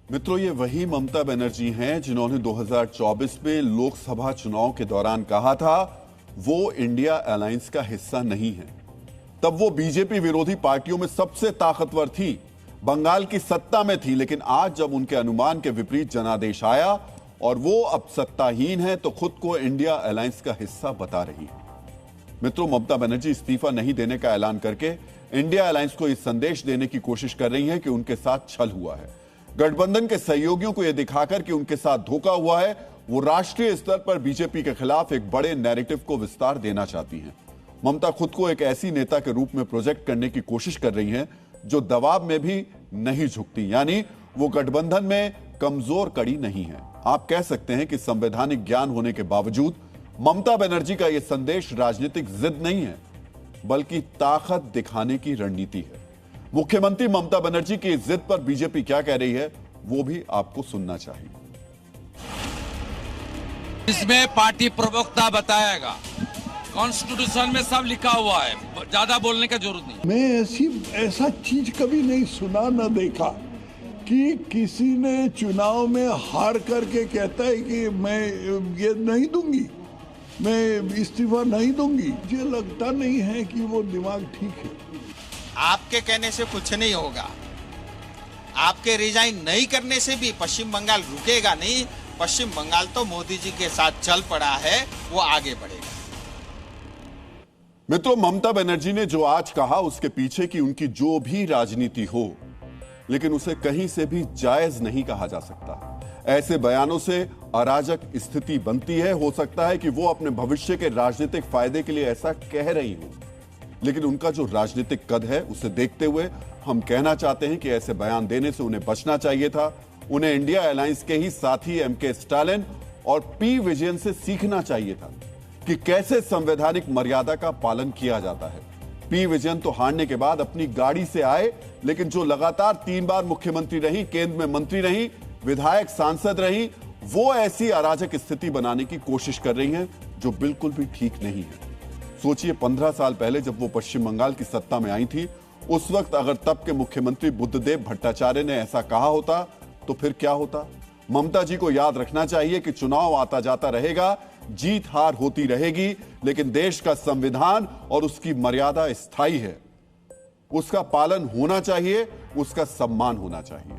मित्रों, ये वही ममता बनर्जी हैं जिन्होंने 2024 में लोकसभा चुनाव के दौरान कहा था वो इंडिया अलायंस का हिस्सा नहीं है। तब वो बीजेपी विरोधी पार्टियों में सबसे ताकतवर थी, बंगाल की सत्ता में थी, लेकिन आज जब उनके अनुमान के विपरीत जनादेश आया और वो अब सत्ताहीन है तो खुद को इंडिया अलायंस का हिस्सा बता रही है। मित्रों, ममता बनर्जी इस्तीफा नहीं देने का ऐलान करके इंडिया अलायंस को इस संदेश देने की कोशिश कर रही है कि उनके साथ छल हुआ है। गठबंधन के सहयोगियों को यह दिखाकर कि उनके साथ धोखा हुआ है, वो राष्ट्रीय स्तर पर बीजेपी के खिलाफ एक बड़े नैरेटिव को विस्तार देना चाहती हैं। ममता खुद को एक ऐसी नेता के रूप में प्रोजेक्ट करने की कोशिश कर रही हैं जो दबाव में भी नहीं झुकती, यानी वो गठबंधन में कमजोर कड़ी नहीं है। आप कह सकते हैं कि संवैधानिक ज्ञान होने के बावजूद ममता बनर्जी का यह संदेश राजनीतिक जिद नहीं है, बल्कि ताकत दिखाने की रणनीति है। मुख्यमंत्री ममता बनर्जी की जिद पर बीजेपी क्या कह रही है, वो भी आपको सुनना चाहिए। इसमें पार्टी प्रवक्ता बताएगा, कॉन्स्टिट्यूशन में सब लिखा हुआ है, ज्यादा बोलने का जरूरत नहीं। मैं ऐसा चीज कभी नहीं सुना न देखा कि किसी ने चुनाव में हार करके कहता है कि मैं ये नहीं दूंगी, मैं इस्तीफा नहीं दूंगी। मुझे लगता नहीं है कि वो दिमाग ठीक है। आपके कहने से कुछ नहीं होगा, आपके रिजाइन नहीं करने से भी पश्चिम बंगाल रुकेगा नहीं। पश्चिम बंगाल तो मोदी जी के साथ चल पड़ा है, वो आगे बढ़ेगा। मित्रों, ममता बनर्जी ने जो आज कहा उसके पीछे की उनकी जो भी राजनीति हो, लेकिन उसे कहीं से भी जायज नहीं कहा जा सकता। ऐसे बयानों से अराजक स्थिति बनती है। हो सकता है कि वो अपने भविष्य के राजनीतिक फायदे के लिए ऐसा कह रही हो, लेकिन उनका जो राजनीतिक कद है उसे देखते हुए हम कहना चाहते हैं कि ऐसे बयान देने से उन्हें बचना चाहिए था। उन्हें इंडिया अलायंस के ही साथी एमके स्टालिन और पी विजयन से सीखना चाहिए था कि कैसे संवैधानिक मर्यादा का पालन किया जाता है। पी विजयन तो हारने के बाद अपनी गाड़ी से आए, लेकिन जो लगातार 3 बार मुख्यमंत्री रही, केंद्र में मंत्री रही, विधायक सांसद रही, वो ऐसी अराजक स्थिति बनाने की कोशिश कर रही हैं जो बिल्कुल भी ठीक नहीं है। सोचिए, 15 साल पहले जब वो पश्चिम बंगाल की सत्ता में आई थी, उस वक्त अगर तब के मुख्यमंत्री बुद्धदेव भट्टाचार्य ने ऐसा कहा होता तो फिर क्या होता। ममता जी को याद रखना चाहिए कि चुनाव आता जाता रहेगा, जीत हार होती रहेगी, लेकिन देश का संविधान और उसकी मर्यादा स्थायी है। उसका पालन होना चाहिए, उसका सम्मान होना चाहिए।